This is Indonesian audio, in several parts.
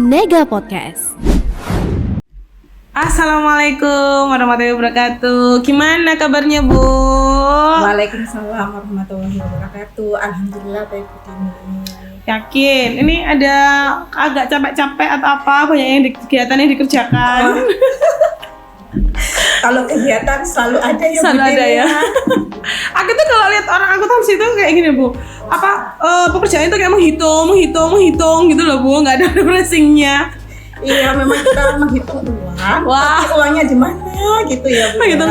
Nega Podcast. Assalamualaikum warahmatullahi wabarakatuh. Gimana kabarnya, Bu? Waalaikumsalam warahmatullahi wabarakatuh. Alhamdulillah baik begini. Yakin? Ini ada agak capek-capek atau apa? Banyak yang kegiatan yang dikerjakan. Kalau kegiatan selalu ada ya. Selalu ada ya. Aku tuh kalau lihat orang akuntansi itu kayak gini, Bu. Pekerjaan itu kayak menghitung gitu loh, Bu. Nggak ada refreshingnya. Iya, memang kita menghitung uang. Wah. Tapi uangnya di mana gitu ya, Bu. Menghitung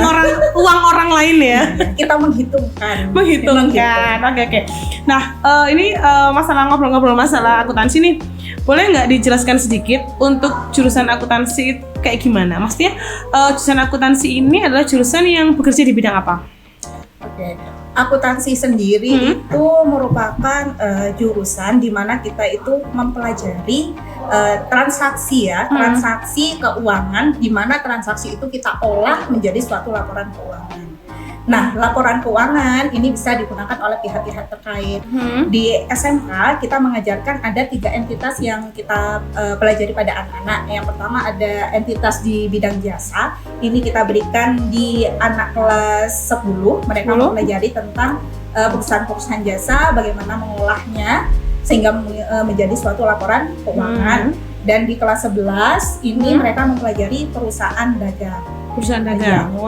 uang orang lain ya. Kita menghitungkan. Oke. Nah, ini masalah ngobrol-ngobrol masalah akuntansi nih. Boleh nggak dijelaskan sedikit untuk jurusan akuntansi itu kayak gimana? Maksudnya jurusan akuntansi ini adalah jurusan yang bekerja di bidang apa? Oke. Akuntansi sendiri itu merupakan jurusan di mana kita itu mempelajari transaksi keuangan, di mana transaksi itu kita olah menjadi suatu laporan keuangan. Nah, laporan keuangan ini bisa digunakan oleh pihak-pihak terkait. Di SMK kita mengajarkan ada 3 entitas yang kita pelajari pada anak-anak. Yang pertama ada entitas di bidang jasa. Ini kita berikan di anak kelas 10. Mereka mempelajari tentang perusahaan-perusahaan jasa, bagaimana mengolahnya sehingga menjadi suatu laporan keuangan. Dan di kelas 11 ini mereka mempelajari perusahaan dagang.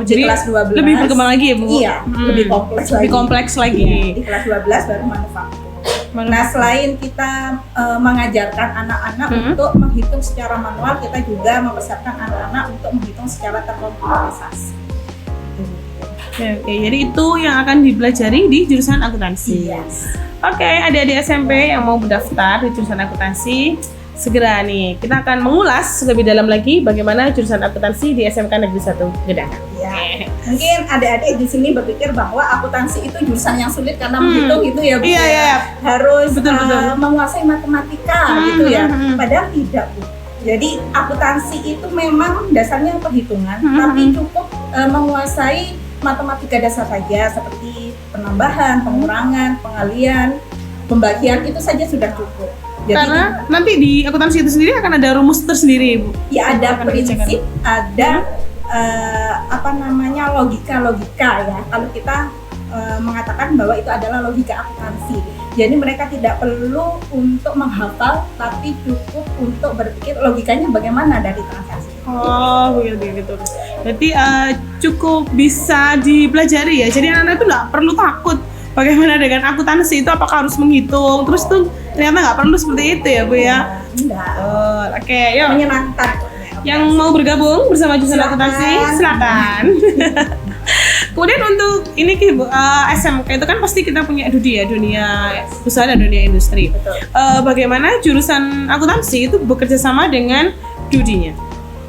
Jadi kelas 12 lebih berkembang lagi ya, Bu? Iya, lebih kompleks lagi. Iya, di kelas 12 baru manufaktur. Nah, selain kita mengajarkan anak-anak untuk menghitung secara manual, kita juga mempersiapkan anak-anak untuk menghitung secara terkomputerisasi. Oke, jadi itu yang akan dipelajari di jurusan akuntansi. Yes. Oke, adik-adik SMP yang mau mendaftar di jurusan akuntansi, segera nih kita akan mengulas lebih dalam lagi bagaimana jurusan akuntansi di SMK Negeri 1 Gedangan. Ya. Mungkin adik-adik di sini berpikir bahwa akuntansi itu jurusan yang sulit karena menghitung gitu ya, Bu. Iya. Harus Betul. menguasai matematika gitu ya. Padahal tidak, Bu. Jadi akuntansi itu memang dasarnya perhitungan, tapi cukup menguasai matematika dasar saja seperti penambahan, pengurangan, pengalian, pembagian itu saja sudah cukup. Jadi, karena nanti di akuntansi itu sendiri akan ada rumus tersendiri, Bu. Ya, ada prinsip, ada logika ya. Kalau kita mengatakan bahwa itu adalah logika akuntansi. Jadi mereka tidak perlu untuk menghafal, tapi cukup untuk berpikir logikanya bagaimana dari transaksi. Oh, begitu. Berarti cukup bisa dipelajari ya. Jadi anak-anak itu nggak perlu takut bagaimana dengan akuntansi itu, apakah harus menghitung. Terus tuh ternyata nggak perlu seperti itu ya, Bu ya. Enggak. Oke, yuk. Menyenangkan. Yang mau bergabung bersama jurusan akuntansi, silakan. Kemudian untuk ini Bu, SMK itu kan pasti kita punya dunia usaha dan dunia industri. Betul. Bagaimana jurusan akuntansi itu bekerja sama dengan dudinya?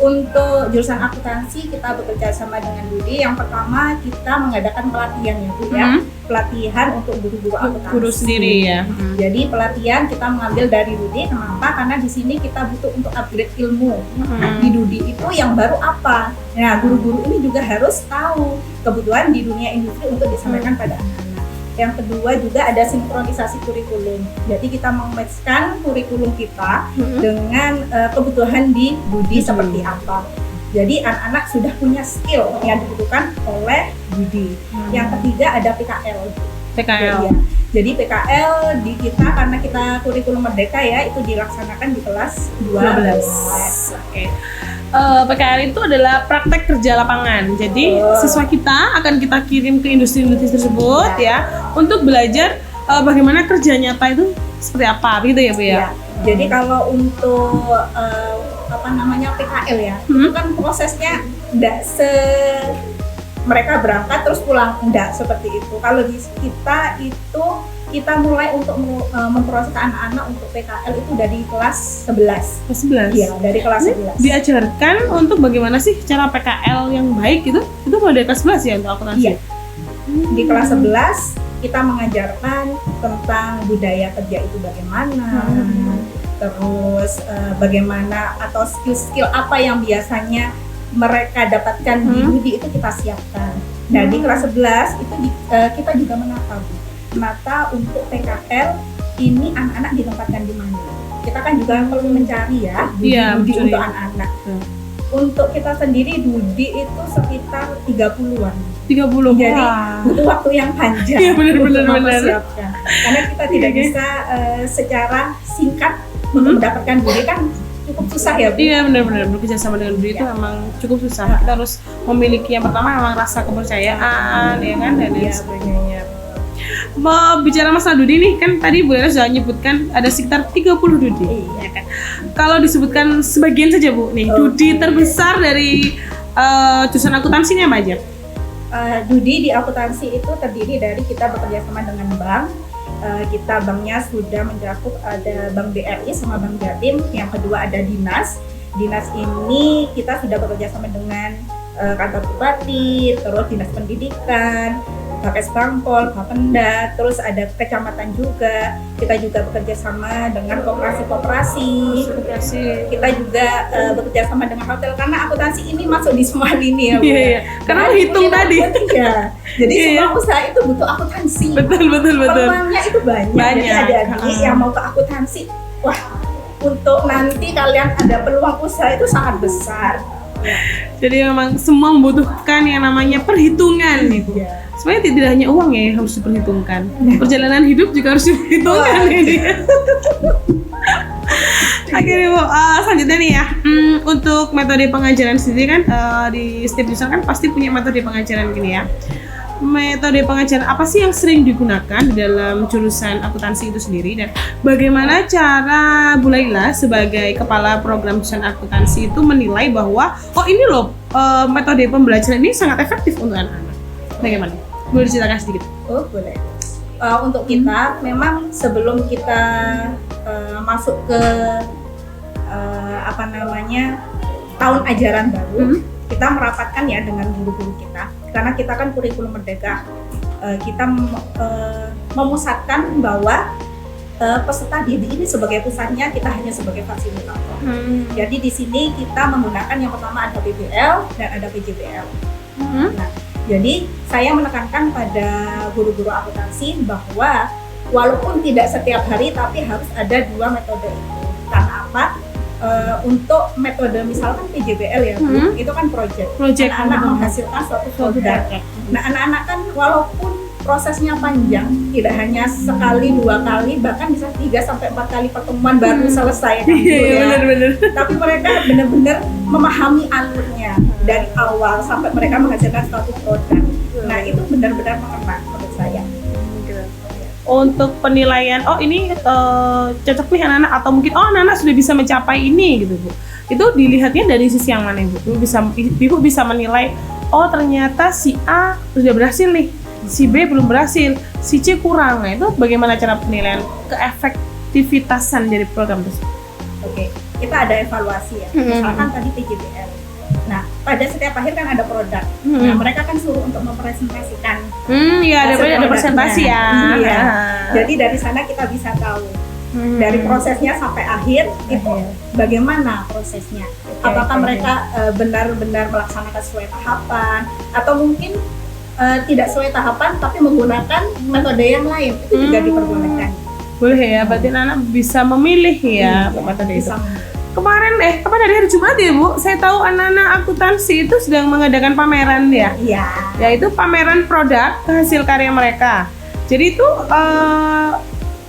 Untuk jurusan akuntansi kita bekerja sama dengan Dudi. Yang pertama kita mengadakan pelatihan ya, Bu ya. Pelatihan untuk guru-guru akuntansi. Guru sendiri ya. Jadi pelatihan kita mengambil dari Dudi. Kenapa? Karena di sini kita butuh untuk upgrade ilmu. Di Dudi itu yang baru apa? Nah, guru-guru ini juga harus tahu kebutuhan di dunia industri untuk disampaikan pada anak-anak. Yang kedua juga ada sinkronisasi kurikulum. Jadi kita mematchkan kurikulum kita dengan kebutuhan di Dudi seperti apa. Jadi anak-anak sudah punya skill yang dibutuhkan oleh Dudi. Yang ketiga ada PKL. Jadi PKL di kita karena kita kurikulum merdeka ya, itu dilaksanakan di kelas 12. Oke. PKL itu adalah praktek kerja lapangan. Jadi siswa kita akan kita kirim ke industri-industri tersebut ya untuk belajar bagaimana kerja nyata itu seperti apa gitu ya, Bu ya. Jadi kalau untuk PKL ya, itu kan prosesnya enggak mereka berangkat terus pulang, enggak seperti itu. Kalau di kita itu kita mulai untuk memproses anak-anak untuk PKL itu dari kelas 11. Kelas 11? Iya, dari kelas 11. Diajarkan untuk bagaimana sih cara PKL yang baik gitu? Itu kalau dari kelas 11 ya untuk akuntansi? Iya. Di kelas 11 kita mengajarkan tentang budaya kerja itu bagaimana, terus bagaimana atau skill-skill apa yang biasanya mereka dapatkan di Dudi itu kita siapkan. Nah, di kelas 11 itu kita juga menata untuk PKL ini anak-anak ditempatkan di mana. kita kan juga perlu mencari ya Iya, Dudi mencari. untuk anak-anak. Untuk kita sendiri Dudi itu sekitar 30-an. 30. Jadi Wah. butuh waktu yang panjang Iya, benar, untuk benar, benar. mempersiapkan. Karena kita tidak Iya, bisa secara singkat untuk mendapatkan Dudi kan cukup susah ya Bu. Iya, benar-benar bekerja sama dengan Dudi itu memang cukup susah. Kita harus memiliki yang pertama memang rasa kepercayaan, ya kan, dan lain Iya, sebagainya. Mau bicara masalah Dudi nih, kan tadi Bu Ella sudah menyebutkan ada sekitar 30 Dudi. Iya. Ya kan? Kalau disebutkan sebagian saja Bu, nih Dudi terbesar dari jurusan akuntansi ini apa aja? Dudi di akuntansi itu terdiri dari kita bekerja sama dengan bank. Kita banknya sudah mencakup ada Bank BRI sama Bank Jatim. Yang kedua ada dinas. Dinas ini kita sudah bekerja sama dengan kantor bupati, terus dinas pendidikan, Bakes Bangpol, Bapenda, terus ada kecamatan juga. Kita juga bekerja sama dengan koperasi-koperasi. Kita juga bekerja sama dengan hotel karena akuntansi ini masuk di semua lini ya Bu. Iya, iya. Karena hitung tadi. Ya. Jadi Iya, semua usaha itu butuh akuntansi. Betul. Peluangnya itu banyak. Jadi Banyak. adik-adik yang mau ke akuntansi, wah untuk nanti kalian ada peluang usaha itu sangat besar. Jadi memang semua membutuhkan yang namanya perhitungan nih Bu. Ya. Sebenarnya tidak hanya uang ya yang harus diperhitungkan, perjalanan hidup juga harus diperhitungkan ini. Akhirnya Bu, selanjutnya nih ya, untuk metode pengajaran sendiri kan di setiap jurusan kan pasti punya metode pengajaran gini ya. Metode pengajaran apa sih yang sering digunakan di dalam jurusan akuntansi itu sendiri, dan bagaimana cara Bu Laila sebagai kepala program jurusan akuntansi itu menilai bahwa oh ini loh metode pembelajaran ini sangat efektif untuk anak-anak. Bagaimana? Boleh diceritakan sedikit? Oh boleh. Untuk kita memang sebelum kita masuk ke tahun ajaran baru, kita merapatkan ya dengan guru-guru kita. Karena kita kan kurikulum merdeka, kita memusatkan bahwa peserta didik ini sebagai pusatnya, kita hanya sebagai fasilitator. Jadi di sini kita menggunakan yang pertama ada PBL dan ada PJBL. Nah, jadi saya menekankan pada guru-guru akuntansi bahwa walaupun tidak setiap hari tapi harus ada dua metode itu. Karena apa? Untuk metode misalkan PJBL ya, Bu, itu kan project. Anak-anak menghasilkan suatu produk. Nah, anak-anak kan walaupun prosesnya panjang, tidak hanya sekali, dua kali, bahkan bisa 3 sampai 4 kali pertemuan baru selesai kan, Bu, ya. Benar-benar. Tapi mereka benar-benar memahami alurnya dari awal sampai mereka menghasilkan suatu produk. Nah, itu benar-benar mengena menurut saya. Untuk penilaian, oh ini cocok nih anak-anak, atau mungkin oh anak-anak sudah bisa mencapai ini gitu Bu. Itu dilihatnya dari sisi yang mana Bu? Ibu bisa menilai, oh ternyata si A sudah berhasil nih, si B belum berhasil, si C kurang. Nah itu bagaimana cara penilaian keefektivitasan dari program tersebut? Oke, kita ada evaluasi ya. Misalkan tadi PJBL. Nah, pada setiap akhir kan ada produk. Nah, mereka kan suruh untuk mempresentasikan. Iya ada hasil presentasi ya. produknya. Iya. Jadi dari sana kita bisa tahu dari prosesnya sampai akhir itu bagaimana prosesnya. Apakah mereka benar-benar melaksanakan sesuai tahapan atau mungkin tidak sesuai tahapan tapi menggunakan metode yang lain, itu juga diperbolehkan. Boleh ya, berarti anak bisa memilih ya metode itu. Bisa memilih. Kemarin kapan hari Jumat ya Bu, saya tahu anak-anak akuntansi itu sedang mengadakan pameran ya. Iya. Yaitu pameran produk hasil karya mereka. Jadi itu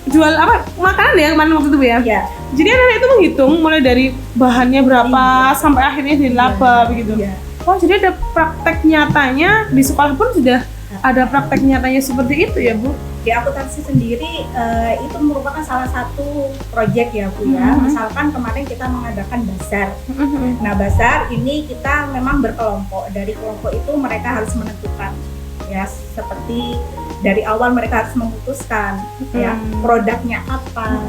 jual apa makanan ya kemarin waktu itu Bu ya. Iya. Jadi anak-anak itu menghitung mulai dari bahannya berapa sampai akhirnya dilaba begitu. Iya. Oh jadi ada praktek nyatanya di sekolah pun sudah ada praktek nyatanya seperti itu ya Bu. Di akuntansi sendiri itu merupakan salah satu proyek ya Bu ya. Misalkan kemarin kita mengadakan bazar. Nah bazar ini kita memang berkelompok. Dari kelompok itu mereka harus menentukan ya, seperti dari awal mereka harus memutuskan ya produknya apa,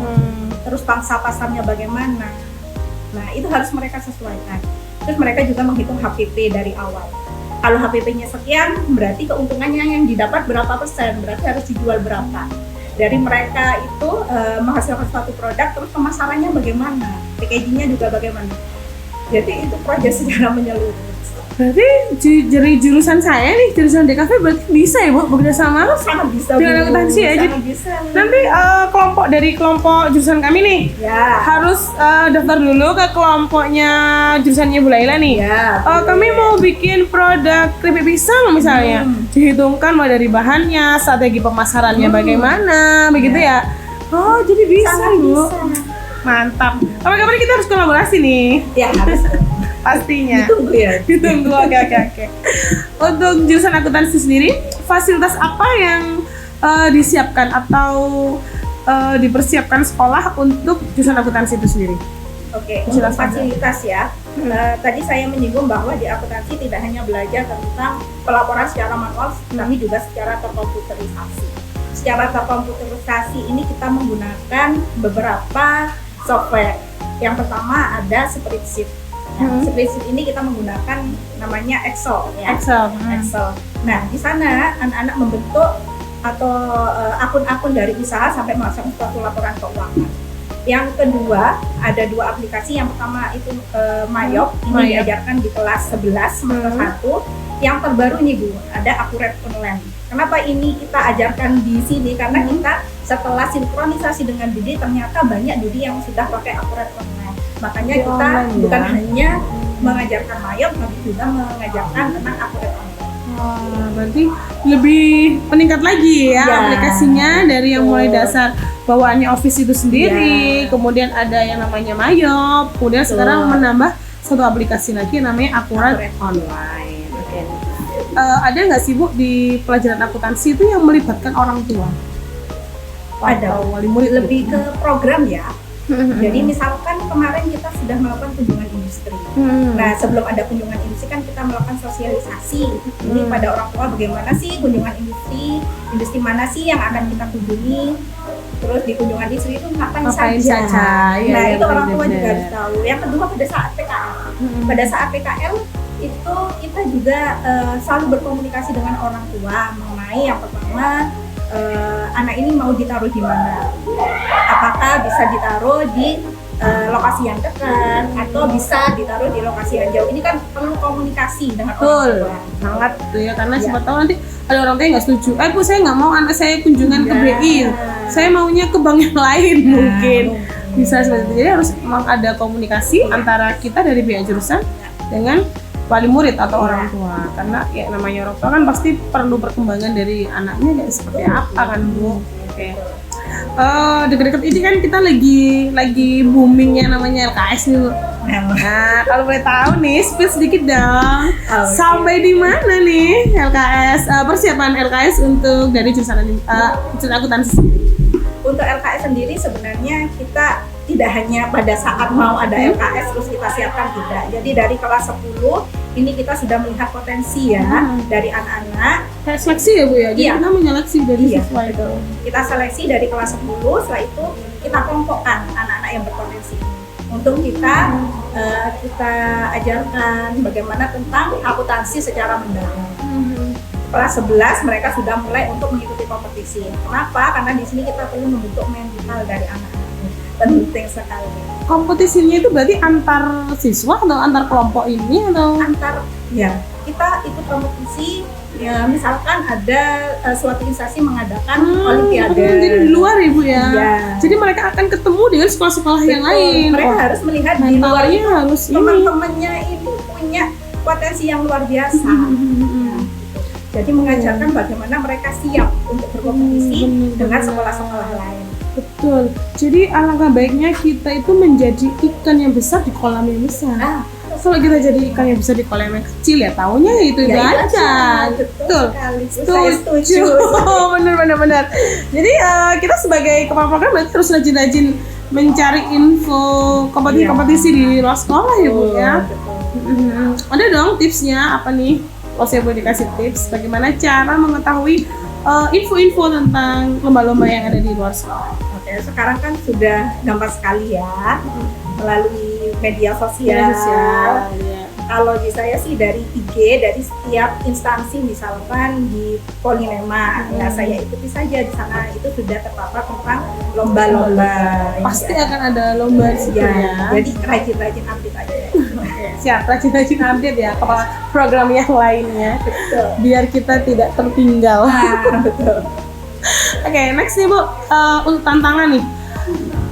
terus pangsa pasarnya bagaimana. Nah itu harus mereka sesuaikan. Terus mereka juga menghitung HPP dari awal. Kalau HPP-nya sekian, berarti keuntungannya yang didapat berapa persen, berarti harus dijual berapa. Dari mereka itu menghasilkan suatu produk, terus pemasarannya bagaimana, packaging-nya juga bagaimana. Jadi itu proyek secara menyeluruh. Berarti dari jurusan saya nih, jurusan DKV berarti bisa ya Bu bekerja sama Sangat bisa dengan Bu. akuntansi ya. Jadi Sangat bisa. nanti kelompok jurusan kami nih Ya. harus daftar dulu ke kelompoknya jurusannya Bu Laila nih. Ya. Kami mau bikin produk keripik pisang misalnya, dihitungkan mulai dari bahannya, strategi pemasarannya bagaimana, begitu ya. Oh, jadi bisa Sangat Bu. bisa. Mantap. Kapan-kapan kita harus kolaborasi nih. Ya harus Pastinya. ditunggu ya. Ditunggu, oke. Untuk jurusan akuntansi sendiri, fasilitas apa yang disiapkan atau dipersiapkan sekolah untuk jurusan akuntansi itu sendiri? Oke, Jelas untuk fasilitas ya. Tadi saya menyinggung bahwa di akuntansi tidak hanya belajar tentang pelaporan secara manual, tapi juga secara terkomputerisasi. Secara terkomputerisasi ini kita menggunakan beberapa software. Yang pertama ada spreadsheet. Spreadsheet ini kita menggunakan namanya Excel ya. Excel. Nah, di sana anak-anak membentuk atau akun-akun dari usaha sampai masuk suatu laporan keuangan. Yang kedua, ada 2 aplikasi. Yang pertama itu Mayop, ini diajarkan di kelas 11 semester 1. Yang terbaru nih Bu, ada Accurate Online. Kenapa ini kita ajarkan di sini? Karena kita setelah sinkronisasi dengan Didi, ternyata banyak Didi yang sudah pakai Accurate Online. Makanya kita bukan hanya mengajarkan Mayop, tapi juga mengajarkan tentang Accurate Online. Berarti lebih meningkat lagi ya aplikasinya, dari yang mulai dasar bawaannya Office itu sendiri, kemudian ada yang namanya Mayop, kemudian sekarang menambah satu aplikasi lagi yang namanya Accurate Online. Ada nggak sih Bu di pelajaran akuntansi itu yang melibatkan orang tua? Ada, wali murid lebih ke program ya. Jadi misalkan kemarin kita sudah melakukan kunjungan industri. Nah, sebelum ada kunjungan industri kan kita melakukan sosialisasi. Ini pada orang tua bagaimana sih kunjungan industri mana sih yang akan kita kunjungi. Terus di kunjungan industri itu ngapain saja. Nah, itu orang tua juga harus tahu. Yang kedua pada saat PKL. Pada saat PKL itu kita juga selalu berkomunikasi dengan orang tua mengenai yang pertama, anak ini mau ditaruh di mana? Apakah bisa ditaruh di lokasi yang dekat atau bisa ditaruh di lokasi yang jauh? Ini kan perlu komunikasi dengan orang tua. Sangat tuh ya, karena siapa tahu nanti ada orang tua yang nggak setuju. Bu, saya nggak mau anak saya kunjungan ke BI, saya maunya ke bank yang lain mungkin. Bisa seperti itu. Jadi harus memang ada komunikasi antara kita dari pihak jurusan dengan wali murid atau orang tua, karena ya namanya orang tua kan pasti perlu perkembangan dari anaknya kayak seperti apa kan Bu. Oke. Deket-deket ini kan kita lagi boomingnya namanya LKS nih Bu. Nah, kalau boleh tahu nih, spill sedikit dong. Sampai di mana nih LKS, persiapan LKS untuk dari jurusan akuntansi sendiri? Untuk LKS sendiri sebenarnya kita tidak hanya pada saat mau ada LKS terus kita siapkan, tidak. Jadi dari kelas 10 ini kita sudah melihat potensi ya dari anak-anak. Kayak seleksi ya Bu ya? Jadi kita menyeleksi dari siswa itu. Kita seleksi dari kelas 10, setelah itu kita kelompokkan anak-anak yang berpotensi ini. Untuk kita ajarkan bagaimana tentang akuntansi secara mendalam. Kelas 11 mereka sudah mulai untuk mengikuti kompetisi. Kenapa? Karena di sini kita perlu membentuk mental dari anak-anak. Penting sekali. Kompetisinya itu berarti antar siswa atau antar kelompok ini atau? Antar, ya. Kita ikut kompetisi. Ya, misalkan ada suatu instansi mengadakan olimpiade. Jadi di luar ya Bu ya? Iya. Jadi mereka akan ketemu dengan sekolah-sekolah yang lain. Mereka harus melihat di luar itu harus teman-temannya ini punya potensi yang luar biasa. Jadi mengajarkan bagaimana mereka siap untuk berkompetisi dengan sekolah-sekolah lain. Betul. Jadi alangkah baiknya kita itu menjadi ikan yang besar di kolam yang besar. Kalau kita jadi ikan yang besar di kolam yang kecil ya taunya itu aja. Betul. Setuju. Benar. Jadi kita sebagai kepala program terus rajin-rajin mencari info kompetisi di luar sekolah ya Bu ya. Ada dong tipsnya apa nih? Kalau saya boleh dikasih tips bagaimana cara mengetahui info-info tentang lomba-lomba yang ada di luar sekolah. Oke, sekarang kan sudah gampang sekali ya melalui media sosial. Kalau di saya sih dari IG, dari setiap instansi, misalkan di Polinema, ya saya ikuti saja di sana, itu sudah terpapar tentang lomba-lomba. Pasti akan ada lomba di situ ya. Jadi rajin-rajin update aja. Siap, rajin-rajin update ya ke program yang lainnya. Betul. Biar kita tidak tertinggal. Betul. Oke, next nih Bu, untuk tantangan nih.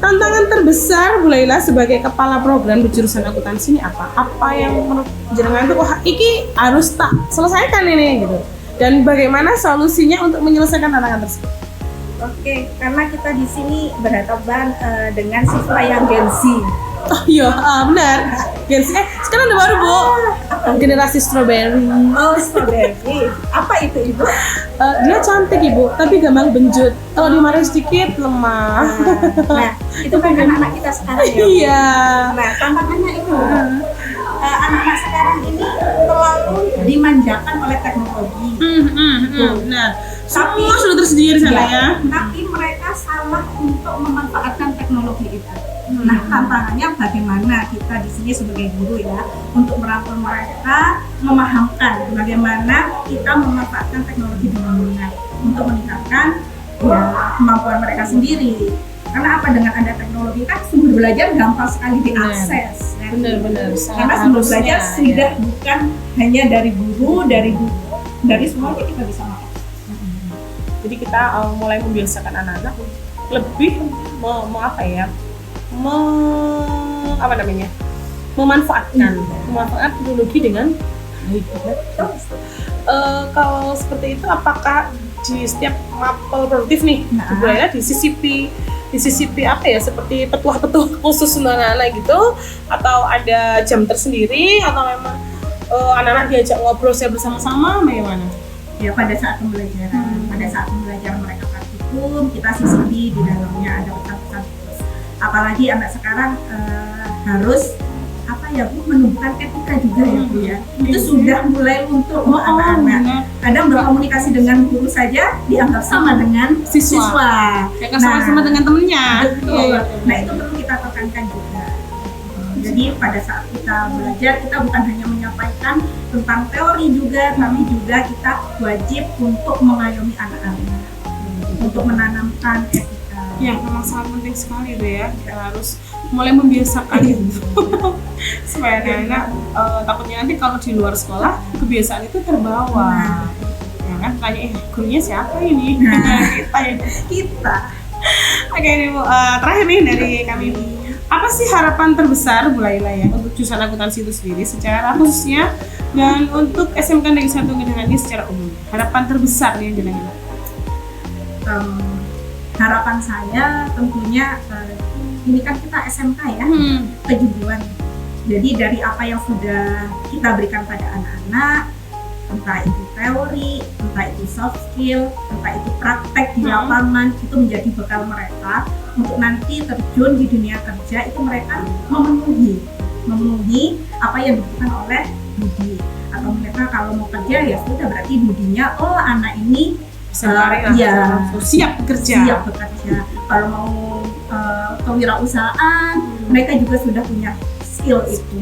Tantangan terbesar Bu Laila sebagai kepala program di jurusan akuntansi ini apa? Apa yang menurut jenengan tuh wah iki harus tak selesaikan ini gitu. Dan bagaimana solusinya untuk menyelesaikan tantangan tersebut? Oke, karena kita di sini berhadapan dengan siswa yang Gen Z. Oh iya, benar. Gen Z, sekarang udah baru Bu, generasi strawberry. Oh, strawberry. Apa itu Ibu? Dia cantik Ibu, tapi gampang benjut. Kalau dimarahin sedikit lemah. Nah, itu kan anak-anak kita sekarang ya. Iya. Nah, tantangannya itu anak-anak sekarang ini terlalu dimanjakan oleh teknologi. Nah, semua sudah tersedia di sana ya. Tapi mereka salah untuk memanfaatkan teknologi itu. Nah, tantangannya bagaimana kita di sini sebagai guru ya untuk merangkul mereka, memahamkan bagaimana kita memanfaatkan teknologi dengan benar untuk meningkatkan ya kemampuan mereka sendiri. Karena apa, dengan ada teknologi kan sumber belajar gampang sekali diakses. Kan? Benar-benar. Karena sumber belajar sudah bukan hanya dari guru, dari semuanya kita bisa mengakses. Jadi kita mulai membiasakan anak-anak lebih memanfaatkan teknologi dengan baik. Kalau seperti itu, apakah di setiap mapel produktif nih, Bu Laila disisipi apa ya, seperti petuah-petuah khusus untuk anak-anak gitu, atau ada jam tersendiri, atau memang anak-anak diajak ngobrol bersama-sama, bagaimana? Ya, pada saat pembelajaran, mereka praktikum, kita sisipi di dalamnya ada pesan-pesan khusus. Apalagi anak sekarang harus menumbuhkan etika juga ya Bu ya. Itu sudah mulai untuk anak-anak. Kadang berkomunikasi dengan guru saja dianggap sama dengan siswa. Ya, sama-sama dengan temennya. Betul. Nah, itu perlu kita tekankan juga. Jadi pada saat kita belajar, kita bukan hanya menyampaikan tentang teori juga, tapi juga kita wajib untuk mengayomi anak-anak, untuk menanamkan etika. Ya, memang sangat penting sekali itu ya. Kita harus mulai membiasakan itu supaya anak-anak takutnya nanti kalau di luar sekolah kebiasaan itu terbawa. Ya kan, tanya gurunya siapa ini? kita. Oke, ini Bu, terakhir nih dari kami, apa sih harapan terbesar Bu Laila ya untuk jurusan akuntansi itu sendiri secara khususnya dan untuk SMK Negeri 1 Gedangan ini secara umum? Harapan terbesar nih jenengan. Harapan saya tentunya ini kan kita SMK ya, kejujuran. Jadi dari apa yang sudah kita berikan pada anak-anak, entah itu teori, entah itu soft skill, entah itu praktek di lapangan, itu menjadi bekal mereka untuk nanti terjun di dunia kerja. Itu mereka memenuhi apa yang dibutuhkan oleh budi. Atau mereka kalau mau kerja ya sudah, berarti budinya anak ini siap bekerja. Kalau mau kewirausahaan, mereka juga sudah punya skill itu.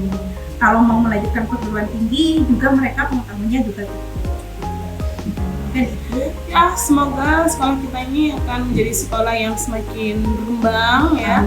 Kalau mau melanjutkan perguruan tinggi juga mereka pengetahuannya juga ya, semoga sekolah kita ini akan menjadi sekolah yang semakin berkembang ya.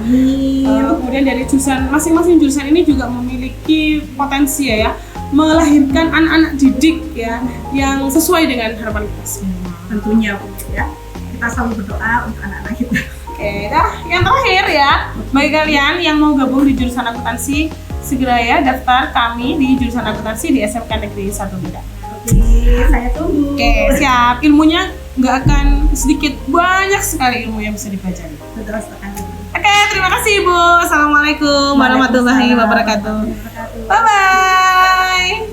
Kemudian dari jurusan masing-masing jurusan ini juga memiliki potensi ya melahirkan anak-anak didik ya yang sesuai dengan harapan kita semua. Tentunya ya, kita selalu berdoa untuk anak-anak kita. Oke, yang terakhir ya, bagi kalian yang mau gabung di jurusan akuntansi, segera ya daftar kami di jurusan akuntansi di SMK Negeri 1 Gedangan. Oke, saya tunggu. Oke, siap. Ilmunya nggak akan sedikit, banyak sekali ilmu yang bisa dipelajari. Betul sekali. Oke, terima kasih Ibu. Assalamualaikum warahmatullahi wabarakatuh. Bye-bye.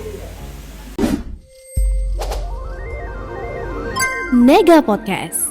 Nega Podcast.